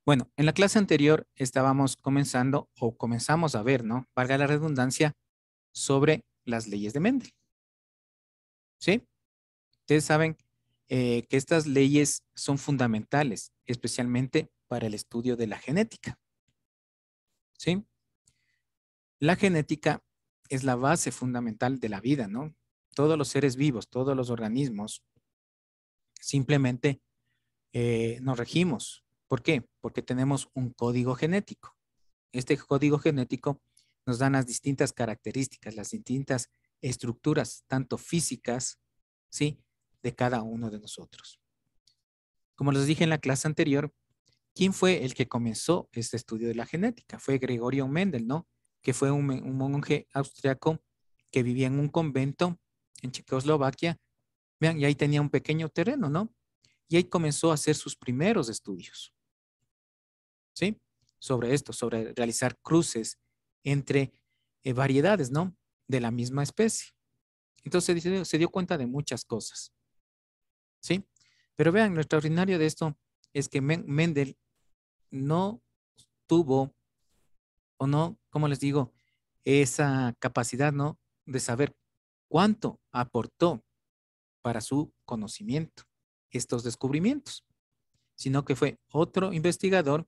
Bueno, en la clase anterior estábamos comenzando o comenzamos a ver, ¿no? Valga la redundancia, sobre las leyes de Mendel. ¿Sí? Ustedes saben que estas leyes son fundamentales, especialmente para el estudio de la genética. ¿Sí? La genética es la base fundamental de la vida, ¿no? Todos los seres vivos, todos los organismos, simplemente nos regimos. ¿Por qué? Porque tenemos un código genético. Este código genético nos da las distintas características, las distintas estructuras, tanto físicas, ¿sí? De cada uno de nosotros. Como les dije en la clase anterior, ¿quién fue el que comenzó este estudio de la genética? Fue Gregorio Mendel, ¿no? Que fue un monje austriaco que vivía en un convento en Checoslovaquia. Vean, y ahí tenía un pequeño terreno, ¿no? Y ahí comenzó a hacer sus primeros estudios, ¿sí? Sobre esto, sobre realizar cruces entre variedades, ¿no? De la misma especie. Entonces se dio cuenta de muchas cosas, ¿sí? Pero vean, lo extraordinario de esto es que Mendel no tuvo, o no, como les digo, esa capacidad, ¿no? De saber cuánto aportó para su conocimiento estos descubrimientos, sino que fue otro investigador,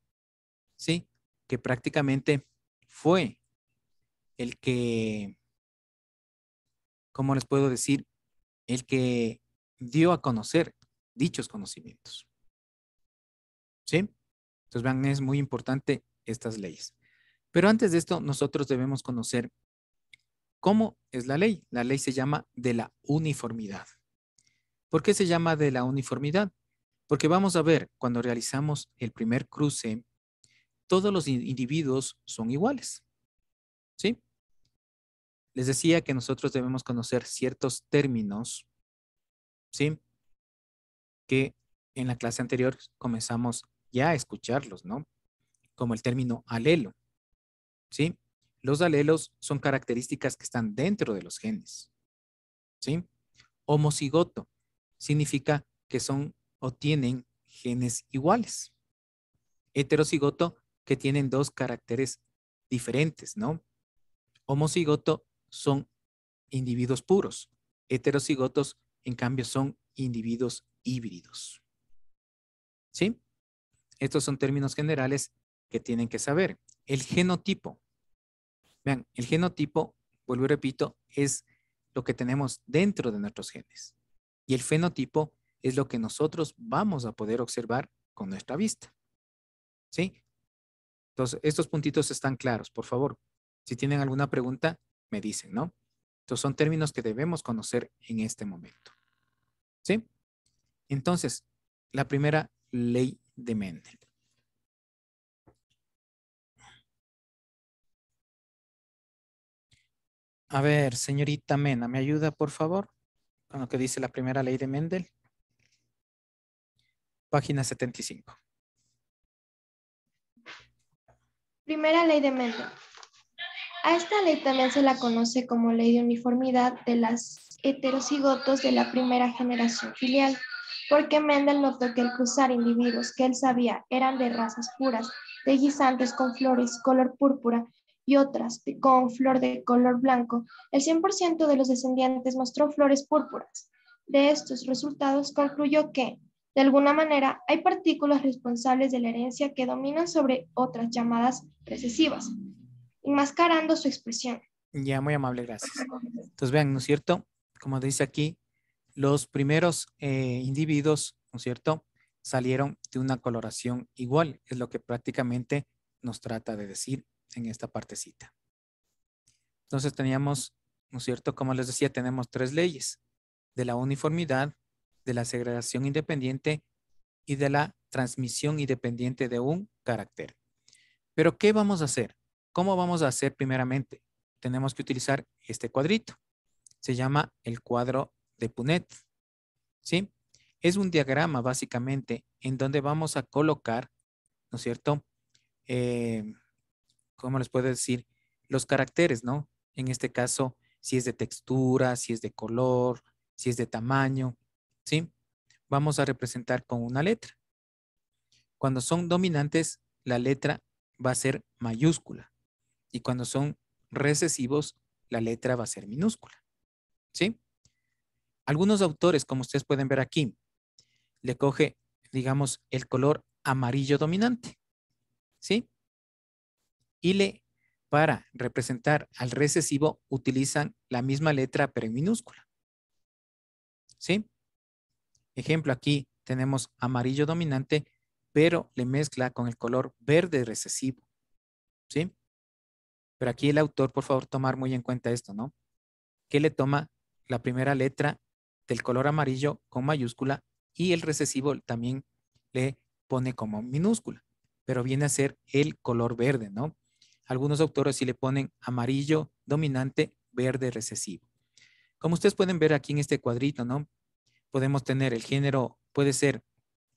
¿sí? Que prácticamente fue el que, ¿cómo les puedo decir? El que dio a conocer dichos conocimientos, ¿sí? Entonces, vean, es muy importante estas leyes. Pero antes de esto, nosotros debemos conocer cómo es la ley. La ley se llama de la uniformidad. ¿Por qué se llama de la uniformidad? Porque vamos a ver, cuando realizamos el primer cruce, todos los individuos son iguales, ¿sí? Les decía que nosotros debemos conocer ciertos términos, ¿sí? Que en la clase anterior comenzamos ya a escucharlos, ¿no? Como el término alelo, ¿sí? Los alelos son características que están dentro de los genes, ¿sí? Homocigoto significa que son o tienen genes iguales. Heterocigoto que tienen dos caracteres diferentes, ¿no? Homocigoto son individuos puros. Heterocigotos, en cambio, son individuos híbridos, ¿sí? Estos son términos generales que tienen que saber. El genotipo. Vean, el genotipo, vuelvo y repito, es lo que tenemos dentro de nuestros genes. Y el fenotipo es lo que nosotros vamos a poder observar con nuestra vista. ¿Sí? Entonces, estos puntitos están claros, por favor. Si tienen alguna pregunta, me dicen, ¿no? Estos son términos que debemos conocer en este momento. ¿Sí? Entonces, la primera ley de Mendel. A ver, señorita Mena, ¿me ayuda, por favor? Con lo que dice la primera ley de Mendel. Página 75. Primera ley de Mendel. A esta ley también se la conoce como ley de uniformidad de las heterocigotos de la primera generación filial, porque Mendel notó que al cruzar individuos que él sabía eran de razas puras, de guisantes con flores color púrpura y otras con flor de color blanco, el 100% de los descendientes mostró flores púrpuras. De estos resultados concluyó que, de alguna manera, hay partículas responsables de la herencia que dominan sobre otras llamadas recesivas, enmascarando su expresión. Ya, muy amable, gracias. Entonces, vean, ¿no es cierto? Como dice aquí, los primeros individuos, ¿no es cierto? Salieron de una coloración igual, es lo que prácticamente nos trata de decir en esta partecita. Entonces teníamos, ¿no es cierto? Como les decía, tenemos tres leyes, de la uniformidad, de la segregación independiente y de la transmisión independiente de un carácter. Pero, ¿qué vamos a hacer? ¿Cómo vamos a hacer primeramente? Tenemos que utilizar este cuadrito. Se llama el cuadro de Punnett, ¿sí? Es un diagrama básicamente en donde vamos a colocar, ¿no es cierto? ¿Cómo les puedo decir? Los caracteres, ¿no? En este caso, si es de textura, si es de color, si es de tamaño, ¿sí? Vamos a representar con una letra. Cuando son dominantes, la letra va a ser mayúscula. Y cuando son recesivos, la letra va a ser minúscula. ¿Sí? Algunos autores, como ustedes pueden ver aquí, le coge, digamos, el color amarillo dominante. ¿Sí? Y para representar al recesivo, utilizan la misma letra, pero en minúscula. ¿Sí? Ejemplo, aquí tenemos amarillo dominante, pero le mezcla con el color verde recesivo. ¿Sí? Pero aquí el autor, por favor, tomar muy en cuenta esto, ¿no? Que le toma la primera letra del color amarillo con mayúscula y el recesivo también le pone como minúscula, pero viene a ser el color verde, ¿no? Algunos autores sí le ponen amarillo dominante, verde recesivo. Como ustedes pueden ver aquí en este cuadrito, ¿no? Podemos tener el género, puede ser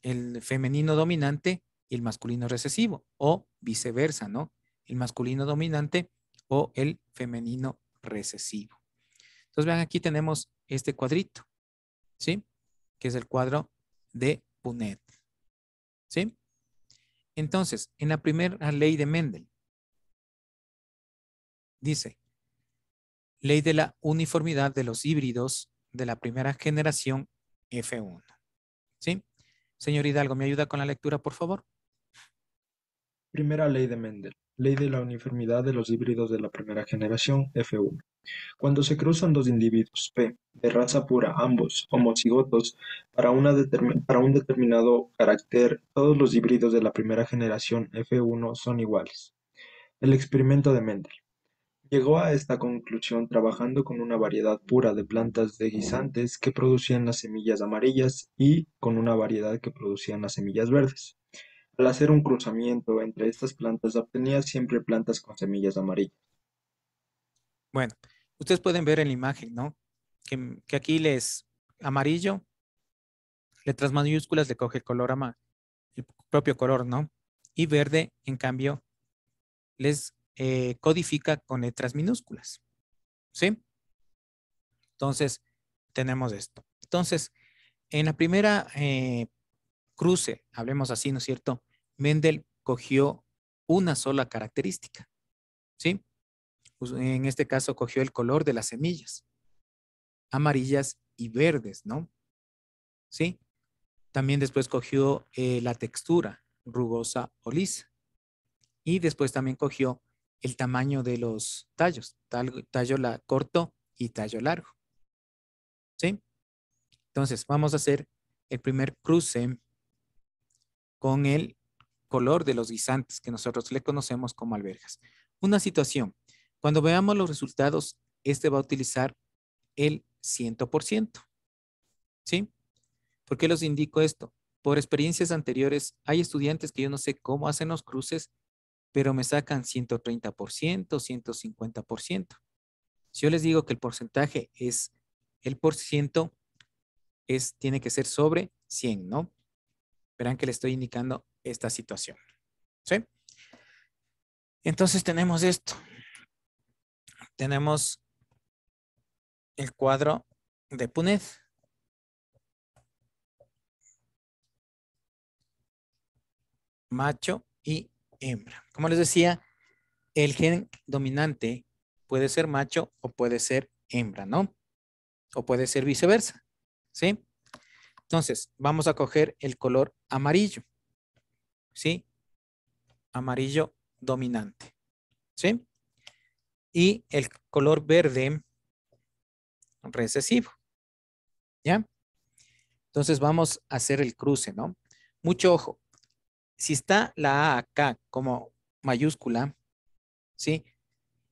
el femenino dominante y el masculino recesivo, o viceversa, ¿no? El masculino dominante o el femenino recesivo. Entonces, vean, aquí tenemos este cuadrito, ¿sí? Que es el cuadro de Punnett, ¿sí? Entonces, en la primera ley de Mendel, dice, ley de la uniformidad de los híbridos de la primera generación F1, ¿sí? Señor Hidalgo, ¿me ayuda con la lectura, por favor? Primera ley de Mendel. Ley de la uniformidad de los híbridos de la primera generación F1. Cuando se cruzan dos individuos P, de raza pura, ambos homocigotos, para un determinado carácter, todos los híbridos de la primera generación F1 son iguales. El experimento de Mendel. Llegó a esta conclusión trabajando con una variedad pura de plantas de guisantes que producían las semillas amarillas y con una variedad que producían las semillas verdes. Al hacer un cruzamiento entre estas plantas obtenía siempre plantas con semillas amarillas. Bueno, ustedes pueden ver en la imagen, ¿no? Que aquí les amarillo, letras mayúsculas, le coge el color el propio color, ¿no? Y verde, en cambio, les codifica con letras minúsculas, ¿sí? Entonces, tenemos esto. Entonces, en la primera cruce, hablemos así, ¿no es cierto? Mendel cogió una sola característica, ¿sí? Pues, en este caso cogió el color de las semillas, amarillas y verdes, ¿no? ¿Sí? También después cogió la textura, rugosa o lisa. Y después también cogió el tamaño de los tallos, tallo corto y tallo largo. ¿Sí? Entonces, vamos a hacer el primer cruce con el color de los guisantes que nosotros le conocemos como alberjas. Una situación, cuando veamos los resultados, este va a utilizar el 100%. ¿Sí? ¿Por qué los indico esto? Por experiencias anteriores, hay estudiantes que yo no sé cómo hacen los cruces, pero me sacan 130%, 150%. Si yo les digo que el porcentaje es el por ciento, tiene que ser sobre 100, ¿no? Verán que le estoy indicando esta situación. ¿Sí? Entonces tenemos esto. Tenemos el cuadro de Punnett. Macho y hembra. Como les decía, el gen dominante puede ser macho o puede ser hembra, ¿no? O puede ser viceversa, ¿sí? Entonces, vamos a coger el color amarillo, ¿sí? Amarillo dominante, ¿sí? Y el color verde recesivo, ¿ya? Entonces vamos a hacer el cruce, ¿no? Mucho ojo. Si está la A acá como mayúscula, ¿sí?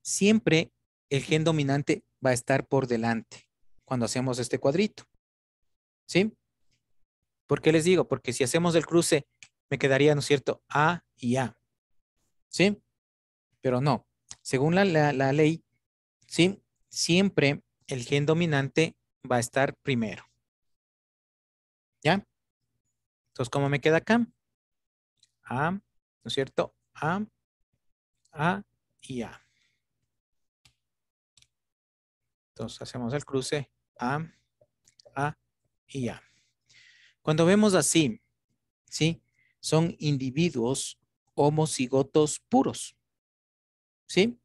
Siempre el gen dominante va a estar por delante cuando hacemos este cuadrito, ¿sí? ¿Por qué les digo? Porque si hacemos el cruce, me quedaría, ¿no es cierto? A y A, ¿sí? Pero no. Según la ley, ¿sí? Siempre el gen dominante va a estar primero, ¿ya? Entonces, ¿cómo me queda acá? A, ¿no es cierto? A y A. Entonces, hacemos el cruce A y A. Cuando vemos así, ¿sí? son individuos homocigotos puros, ¿sí?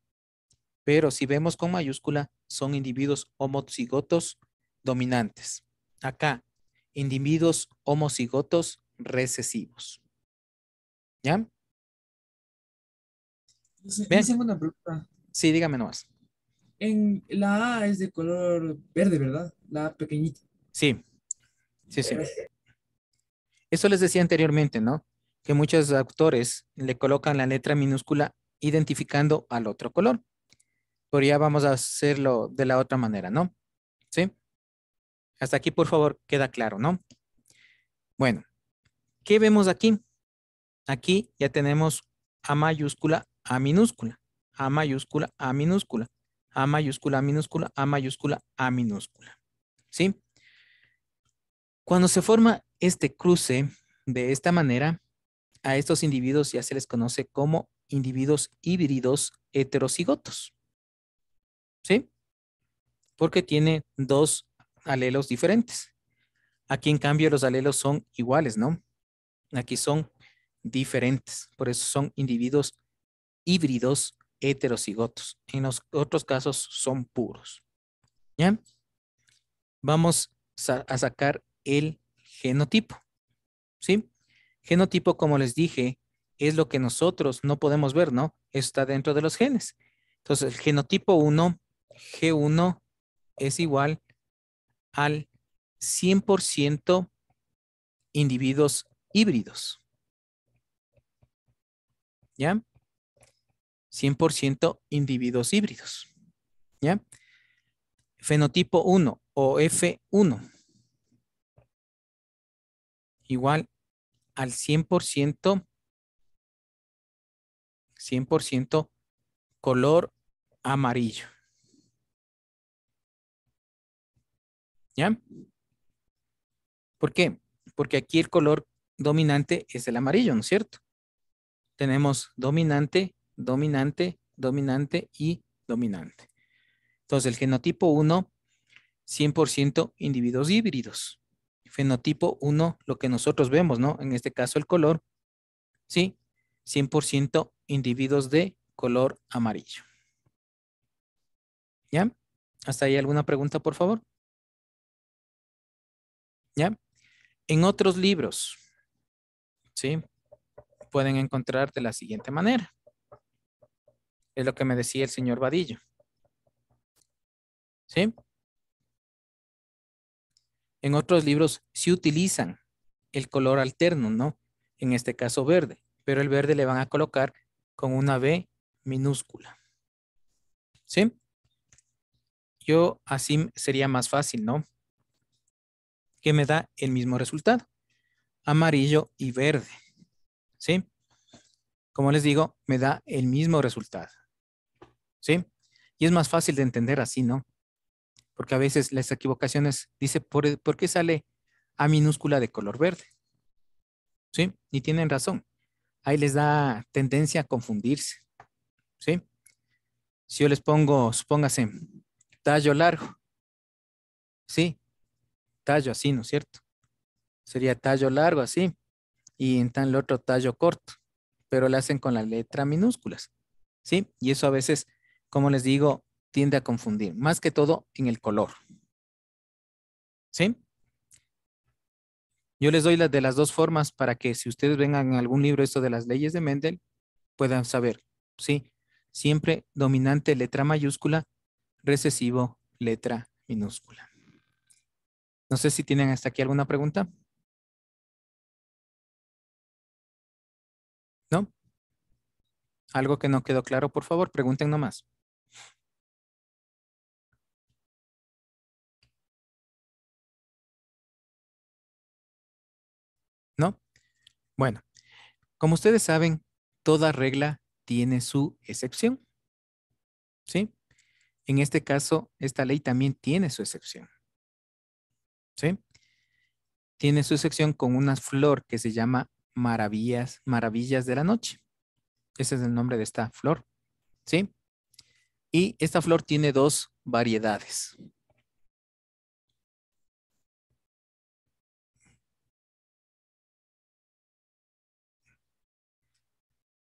Pero si vemos con mayúscula, son individuos homocigotos dominantes. Acá, individuos homocigotos recesivos. ¿Ya? Bien. Hice una pregunta. Sí, dígame nomás. En la A es de color verde, ¿verdad? La A pequeñita. Sí, sí, sí. Eso les decía anteriormente, ¿no? Que muchos autores le colocan la letra minúscula identificando al otro color. Pero ya vamos a hacerlo de la otra manera, ¿no? ¿Sí? Hasta aquí, por favor, queda claro, ¿no? Bueno, ¿qué vemos aquí? Aquí ya tenemos A mayúscula, A minúscula, A mayúscula, A minúscula, A mayúscula, A minúscula, A mayúscula, A minúscula. ¿Sí? Cuando se forma este cruce de esta manera, a estos individuos ya se les conoce como individuos híbridos heterocigotos. ¿Sí? Porque tiene dos alelos diferentes. Aquí, en cambio, los alelos son iguales, ¿no? Aquí son diferentes. Por eso son individuos híbridos heterocigotos. En los otros casos son puros. ¿Ya? Vamos a sacar el genotipo. ¿Sí? Genotipo, como les dije, es lo que nosotros no podemos ver, ¿no? Está dentro de los genes. Entonces, el genotipo 1, G1, es igual al 100% individuos híbridos. ¿Ya? 100% individuos híbridos. ¿Ya? Fenotipo 1 o F1 igual al 100% color amarillo. ¿Ya? ¿Por qué? Porque aquí el color dominante es el amarillo, ¿no es cierto? Tenemos dominante, dominante, dominante y dominante. Entonces, el genotipo 1, 100% individuos híbridos. Fenotipo 1, lo que nosotros vemos, ¿no? En este caso, el color, ¿sí? 100% individuos de color amarillo. ¿Ya? ¿Hasta ahí alguna pregunta, por favor? ¿Ya? En otros libros, ¿sí? Pueden encontrar de la siguiente manera. Es lo que me decía el señor Vadillo. ¿Sí? En otros libros sí utilizan el color alterno, ¿no? En este caso verde, pero el verde le van a colocar con una B minúscula. ¿Sí? Yo así sería más fácil, ¿no? Que me da el mismo resultado. Amarillo y verde. ¿Sí? Como les digo, me da el mismo resultado. ¿Sí? Y es más fácil de entender así, ¿no? Porque a veces las equivocaciones dice, ¿por qué sale A minúscula de color verde? ¿Sí? Y tienen razón. Ahí les da tendencia a confundirse. ¿Sí? Si yo les pongo, supóngase, tallo largo. ¿Sí? Tallo así, ¿no es cierto? Sería tallo largo así. Y en tal otro tallo corto. Pero lo hacen con la letra minúsculas. ¿Sí? Y eso a veces, como les digo, tiende a confundir. Más que todo en el color. ¿Sí? Yo les doy las de las dos formas para que si ustedes vengan en algún libro esto de las leyes de Mendel, puedan saber. ¿Sí? Siempre dominante letra mayúscula, recesivo letra minúscula. No sé si tienen hasta aquí alguna pregunta. ¿No? ¿Algo que no quedó claro? Por favor, pregunten nomás. ¿No? Bueno, como ustedes saben, toda regla tiene su excepción. ¿Sí? En este caso, esta ley también tiene su excepción. ¿Sí? Tiene su excepción con una flor que se llama maravillas de la noche. Ese es el nombre de esta flor. ¿Sí? Y esta flor tiene dos variedades.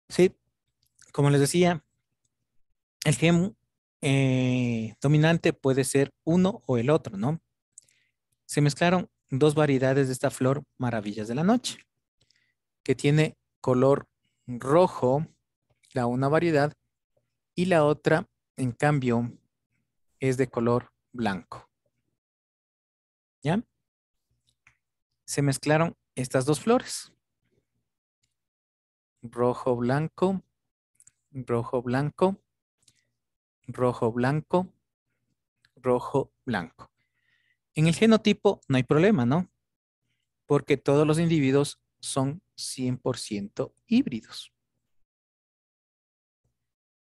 Sí, como les decía, el gen dominante puede ser uno o el otro, ¿no? Se mezclaron dos variedades de esta flor maravillas de la noche, que tiene color rojo, la una variedad, y la otra, en cambio, es de color blanco. ¿Ya? Se mezclaron estas dos flores, rojo, blanco, rojo, blanco, rojo, blanco, rojo, blanco. En el genotipo no hay problema, ¿no? Porque todos los individuos son 100% híbridos.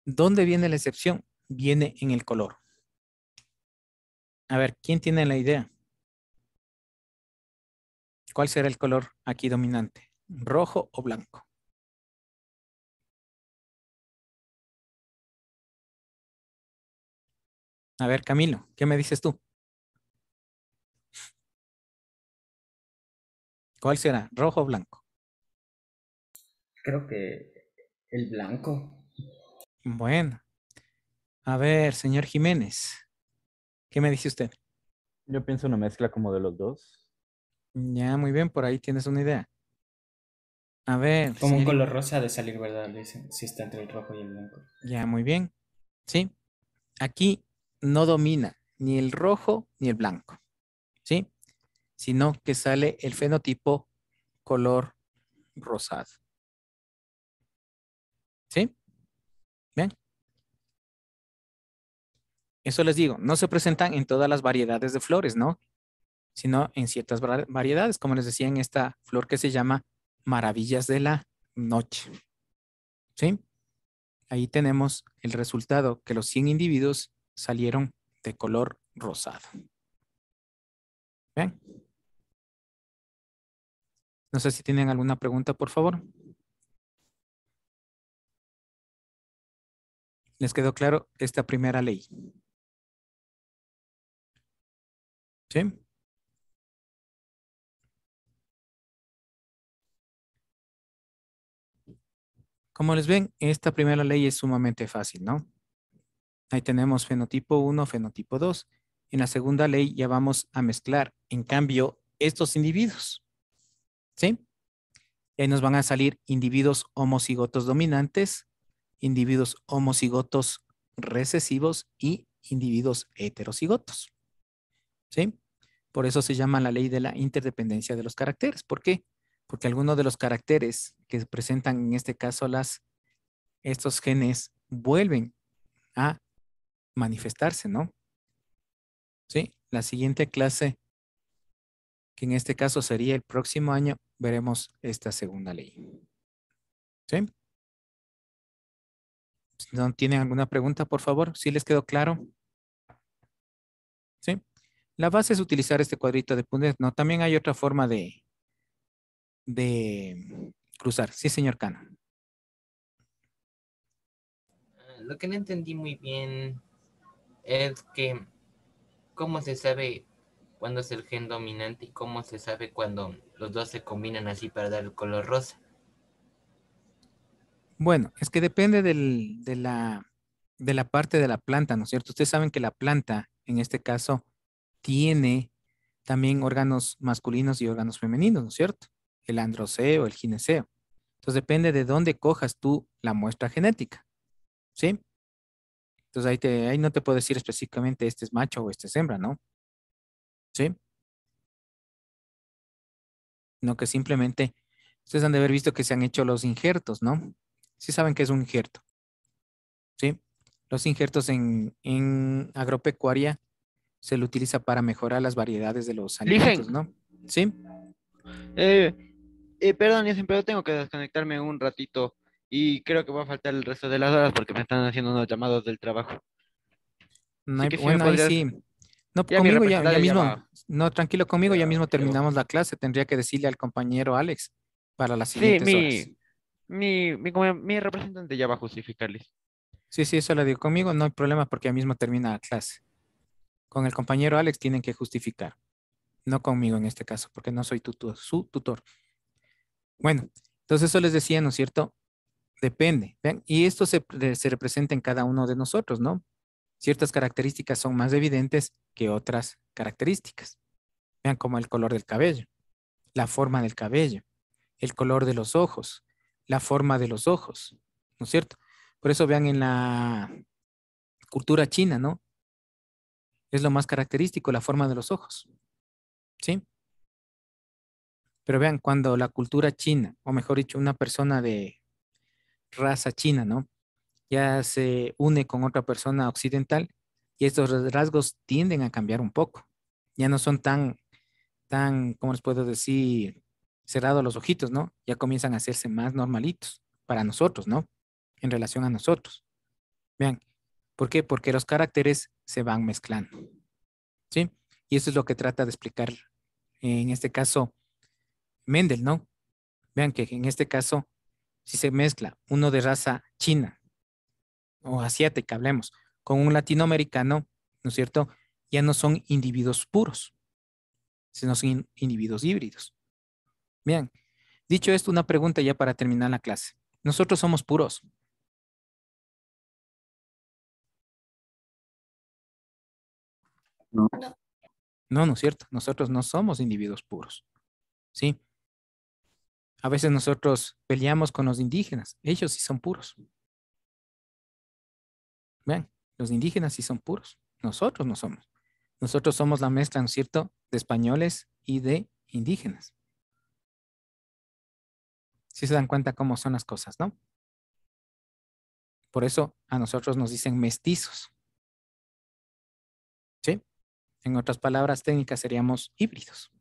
¿Dónde viene la excepción? Viene en el color. A ver, ¿quién tiene la idea? ¿Cuál será el color aquí dominante? ¿Rojo o blanco? A ver, Camilo, ¿qué me dices tú? ¿Cuál será? ¿Rojo o blanco? Creo que el blanco. Bueno, a ver, señor Jiménez, ¿qué me dice usted? Yo pienso una mezcla como de los dos. Ya, muy bien, por ahí tienes una idea. A ver, Como un señor, color rosa ha de salir, ¿verdad? Dicen, si está entre el rojo y el blanco. ya, muy bien. Sí, aquí no domina ni el rojo ni el blanco, ¿sí? Sino que sale el fenotipo color rosado. ¿Sí? ¿Ven? Eso les digo, no se presentan en todas las variedades de flores, ¿no? Sino en ciertas variedades, como les decía en esta flor que se llama Maravillas de la Noche. ¿Sí? Ahí tenemos el resultado, que los 100 individuos salieron de color rosado. ¿Ven? No sé si tienen alguna pregunta, por favor. ¿Les quedó claro esta primera ley? ¿Sí? Como les ven, esta primera ley es sumamente fácil, ¿no? Ahí tenemos fenotipo 1, fenotipo 2. En la segunda ley ya vamos a mezclar, en cambio, estos individuos. ¿Sí? Y ahí nos van a salir individuos homocigotos dominantes, individuos homocigotos recesivos y individuos heterocigotos. ¿Sí? Por eso se llama la ley de la interdependencia de los caracteres. ¿Por qué? Porque algunos de los caracteres que presentan en este caso estos genes vuelven a manifestarse, ¿no? ¿Sí? La siguiente clase, que en este caso sería el próximo año, veremos esta segunda ley. ¿Sí? Si no tienen alguna pregunta, por favor, ¿sí les quedó claro? ¿Sí? La base es utilizar este cuadrito de Punnett, ¿no? También hay otra forma de cruzar. Sí, señor Cano. Lo que no entendí muy bien es que cómo se sabe cuándo es el gen dominante y cómo se sabe cuando los dos se combinan así para dar el color rosa. Bueno, es que depende de la parte de la planta, ¿no es cierto? Ustedes saben que la planta, en este caso, tiene también órganos masculinos y órganos femeninos, ¿no es cierto? El androceo, el gineceo. Entonces depende de dónde cojas tú la muestra genética, ¿sí? Entonces ahí no te puedo decir específicamente este es macho o este es hembra, ¿no? ¿Sí? No que simplemente, ustedes han de haber visto que se han hecho los injertos, ¿no? Sí saben que es un injerto, ¿sí? Los injertos en agropecuaria se lo utiliza para mejorar las variedades de los alimentos, Ligen, ¿no? ¿Sí? eh, perdón, yo siempre tengo que desconectarme un ratito y creo que va a faltar el resto de las horas porque me están haciendo unos llamados del trabajo. Así que si me Bueno, ahí podrías, sí. No, ya mi conmigo ya representante ya mismo, va. no, tranquilo conmigo, ya mismo Ya va. terminamos la clase. Tendría que decirle al compañero Alex para las Sí, siguientes horas. mi representante ya va a justificarles. Sí, sí, eso lo digo conmigo, no hay problema porque ya mismo termina la clase. Con el compañero Alex tienen que justificar, no conmigo en este caso, porque no soy su tutor. Bueno, entonces eso les decía, ¿no es cierto? Depende. Vean, y esto se representa en cada uno de nosotros, ¿no? Ciertas características son más evidentes que otras características. Vean como el color del cabello, la forma del cabello, el color de los ojos, la forma de los ojos, ¿no es cierto? Por eso vean en la cultura china, ¿no? Es lo más característico, la forma de los ojos, ¿sí? Pero vean, cuando la cultura china, o mejor dicho, una persona de raza china, ¿no? Ya se une con otra persona occidental y estos rasgos tienden a cambiar un poco. Ya no son tan, ¿cómo les puedo decir? Cerrados los ojitos, ¿no? Ya comienzan a hacerse más normalitos para nosotros, ¿no? En relación a nosotros. Vean, ¿por qué? Porque los caracteres se van mezclando, ¿sí? Y eso es lo que trata de explicar, en este caso, Mendel, ¿no? Vean que en este caso, si se mezcla uno de raza china o asiática, hablemos, con un latinoamericano, ¿no es cierto? Ya no son individuos puros, sino son individuos híbridos. Bien, dicho esto, una pregunta ya para terminar la clase. ¿Nosotros somos puros? No. No, no es cierto. Nosotros no somos individuos puros, ¿sí? A veces nosotros peleamos con los indígenas. Ellos sí son puros. Vean, los indígenas sí son puros. Nosotros no somos. Nosotros somos la mezcla, ¿no es cierto?, de españoles y de indígenas. Si se dan cuenta cómo son las cosas, ¿no? Por eso a nosotros nos dicen mestizos. ¿Sí? En otras palabras técnicas seríamos híbridos.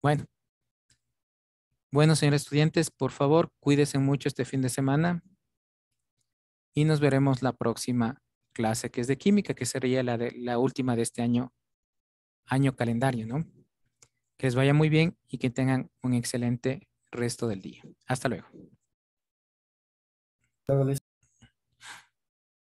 Bueno. Bueno, señores estudiantes, por favor, cuídense mucho este fin de semana y nos veremos la próxima clase que es de química, que sería la última de este año calendario, ¿no? Que les vaya muy bien y que tengan un excelente resto del día. Hasta luego.